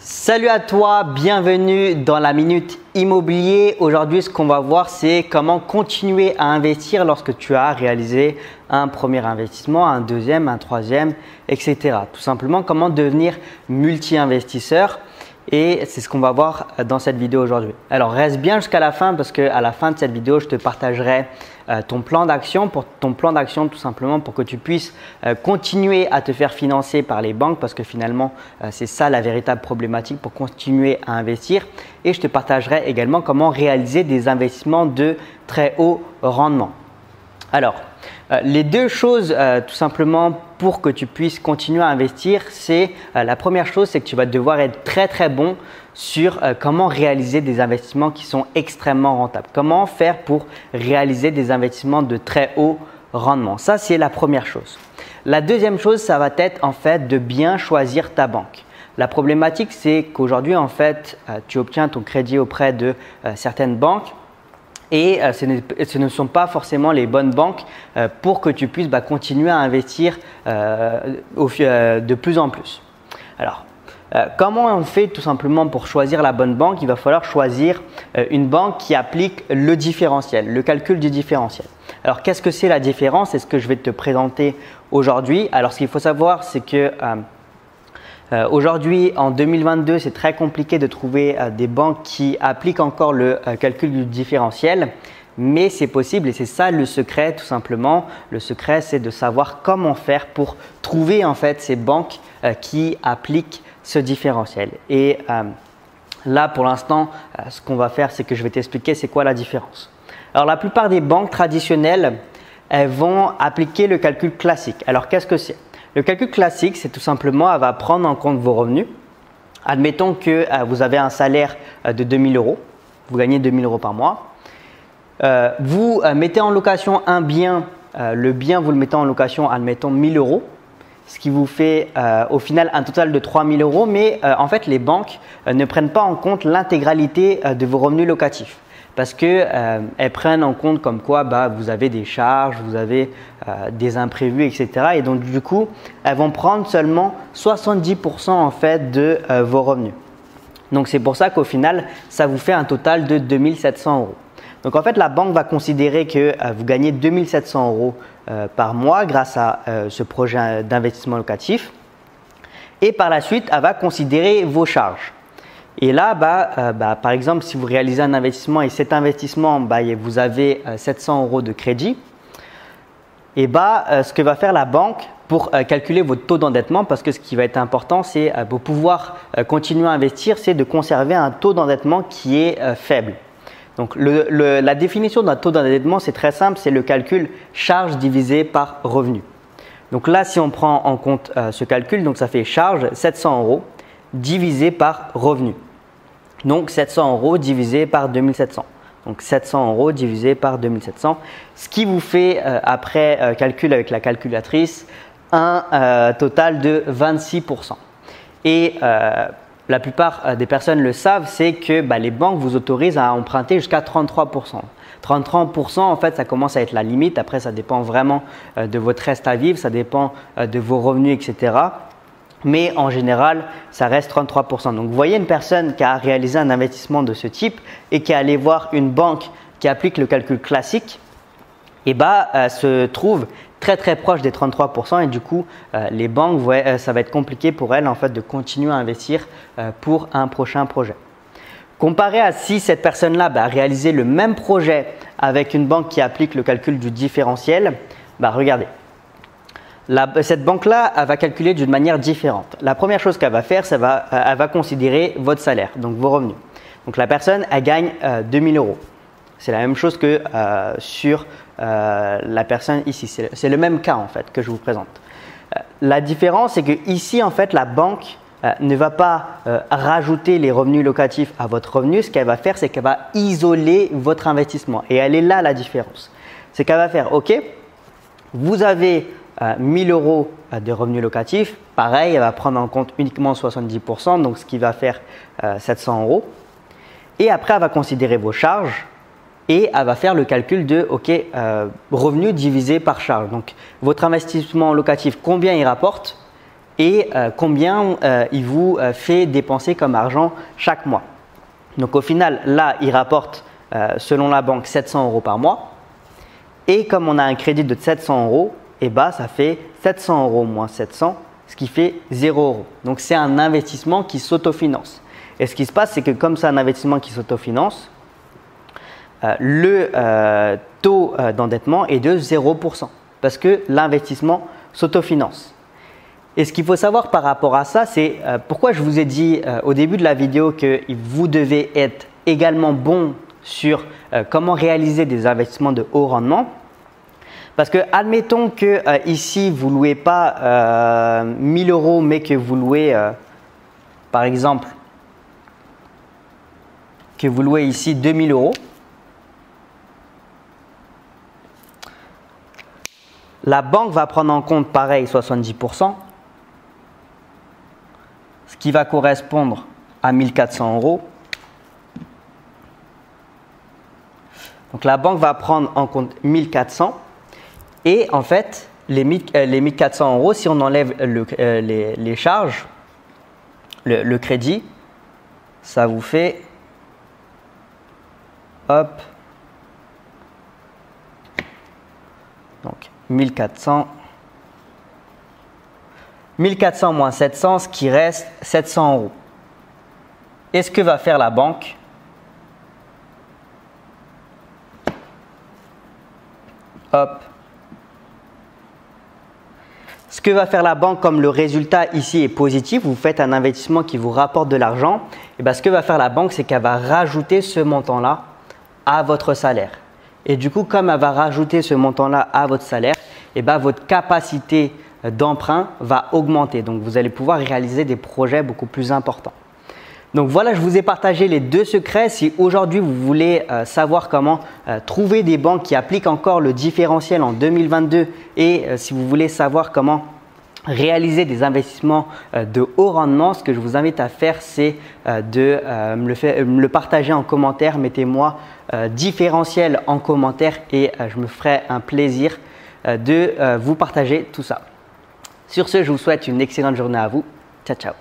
Salut à toi, bienvenue dans la Minute Immobilier. Aujourd'hui, ce qu'on va voir, c'est comment continuer à investir lorsque tu as réalisé un premier investissement, un deuxième, un troisième, etc. Tout simplement, comment devenir multi-investisseur. Et c'est ce qu'on va voir dans cette vidéo aujourd'hui. Alors, reste bien jusqu'à la fin parce qu'à la fin de cette vidéo, je te partagerai ton plan d'action, tout simplement pour que tu puisses continuer à te faire financer par les banques parce que finalement, c'est ça la véritable problématique pour continuer à investir. Et je te partagerai également comment réaliser des investissements de très haut rendement. Alors, les deux choses tout simplement pour que tu puisses continuer à investir, c'est la première chose, c'est que tu vas devoir être très bon sur comment réaliser des investissements qui sont extrêmement rentables. Comment faire pour réaliser des investissements de très haut rendement. Ça, c'est la première chose. La deuxième chose, ça va être en fait de bien choisir ta banque. La problématique, c'est qu'aujourd'hui, en fait, tu obtiens ton crédit auprès de certaines banques. Et ce ne sont pas forcément les bonnes banques pour que tu puisses continuer à investir de plus en plus. Alors, comment on fait tout simplement pour choisir la bonne banque? Il va falloir choisir une banque qui applique le différentiel, le calcul du différentiel. Alors, qu'est-ce que c'est la différence? C'est ce que je vais te présenter aujourd'hui. Alors, ce qu'il faut savoir, c'est que aujourd'hui, en 2022, c'est très compliqué de trouver des banques qui appliquent encore le calcul du différentiel, mais c'est possible et c'est ça le secret tout simplement. Le secret, c'est de savoir comment faire pour trouver en fait ces banques qui appliquent ce différentiel. Et là, pour l'instant, ce qu'on va faire, c'est que je vais t'expliquer c'est quoi la différence. Alors, la plupart des banques traditionnelles, elles vont appliquer le calcul classique. Alors, qu'est-ce que c'est? Le calcul classique, c'est tout simplement, elle va prendre en compte vos revenus. Admettons que vous avez un salaire de 2 000 €, vous gagnez 2 000 € par mois. Vous mettez en location un bien, le bien vous le mettez en location, admettons 1 000 €, ce qui vous fait au final un total de 3 000 €. Mais en fait, les banques ne prennent pas en compte l'intégralité de vos revenus locatifs. Parce qu'elles prennent en compte comme quoi vous avez des charges, vous avez des imprévus, etc. Et donc du coup, elles vont prendre seulement 70% en fait de vos revenus. Donc c'est pour ça qu'au final, ça vous fait un total de 2 700 €. Donc en fait, la banque va considérer que vous gagnez 2 700 € par mois grâce à ce projet d'investissement locatif. Et par la suite, elle va considérer vos charges. Et là, par exemple, si vous réalisez un investissement et cet investissement, vous avez 700 € de crédit, et ce que va faire la banque pour calculer votre taux d'endettement, parce que ce qui va être important, c'est pour pouvoir continuer à investir, c'est de conserver un taux d'endettement qui est faible. Donc, la définition d'un taux d'endettement, c'est très simple, c'est le calcul charge divisé par revenu. Donc là, si on prend en compte ce calcul, donc ça fait charge 700 € divisé par revenu. Donc 700 € divisé par 2700. Donc 700 € divisé par 2700, ce qui vous fait après calcul avec la calculatrice un total de 26%. Et la plupart des personnes le savent, c'est que les banques vous autorisent à emprunter jusqu'à 33%. 33%, en fait, ça commence à être la limite. Après, ça dépend vraiment de votre reste à vivre, ça dépend de vos revenus, etc. Mais en général, ça reste 33%. Donc, vous voyez une personne qui a réalisé un investissement de ce type et qui est allée voir une banque qui applique le calcul classique, se trouve très proche des 33% et du coup, les banques, ça va être compliqué pour elles en fait de continuer à investir pour un prochain projet. Comparé à si cette personne-là a réalisé le même projet avec une banque qui applique le calcul du différentiel, regardez. Cette banque-là, elle va calculer d'une manière différente. La première chose qu'elle va faire, elle va considérer votre salaire, donc vos revenus. Donc la personne, elle gagne 2 000 €. C'est la même chose que sur la personne ici. C'est le même cas en fait que je vous présente. La différence, c'est que ici en fait, la banque ne va pas rajouter les revenus locatifs à votre revenu. Ce qu'elle va faire, c'est qu'elle va isoler votre investissement. Et elle est là la différence. C'est qu'elle va faire, ok, vous avez 1 000 € de revenus locatifs. Pareil, elle va prendre en compte uniquement 70%, donc ce qui va faire 700 €. Et après, elle va considérer vos charges et elle va faire le calcul de revenus divisé par charge. Donc, votre investissement locatif, combien il rapporte et combien il vous fait dépenser comme argent chaque mois. Donc au final, là, il rapporte selon la banque 700 € par mois. Et comme on a un crédit de 700 €, et bah, ça fait 700 € moins 700, ce qui fait 0 €. Donc c'est un investissement qui s'autofinance. Et ce qui se passe, c'est que comme c'est un investissement qui s'autofinance, le taux d'endettement est de 0% parce que l'investissement s'autofinance. Et ce qu'il faut savoir par rapport à ça, c'est pourquoi je vous ai dit au début de la vidéo que vous devez être également bon sur comment réaliser des investissements de haut rendement. Parce que admettons que ici vous ne louez pas 1000 € mais que vous louez par exemple que vous louez ici 2000 €. La banque va prendre en compte pareil 70%, ce qui va correspondre à 1400 €. Donc la banque va prendre en compte 1400 et en fait les 1400 €, si on enlève les charges, le crédit, ça vous fait hop, donc 1400 moins 700, ce qui reste 700 €. Et ce que va faire la banque? Hop. Ce que va faire la banque, comme le résultat ici est positif, vous faites un investissement qui vous rapporte de l'argent, et bien ce que va faire la banque, c'est qu'elle va rajouter ce montant-là à votre salaire. Et du coup, comme elle va rajouter ce montant-là à votre salaire, et bien votre capacité d'emprunt va augmenter. Donc, vous allez pouvoir réaliser des projets beaucoup plus importants. Donc voilà, je vous ai partagé les deux secrets. Si aujourd'hui vous voulez savoir comment trouver des banques qui appliquent encore le différentiel en 2022 et si vous voulez savoir comment réaliser des investissements de haut rendement, ce que je vous invite à faire, c'est de me le partager en commentaire. Mettez-moi différentiel en commentaire et je me ferai un plaisir de vous partager tout ça. Sur ce, je vous souhaite une excellente journée à vous. Ciao, ciao.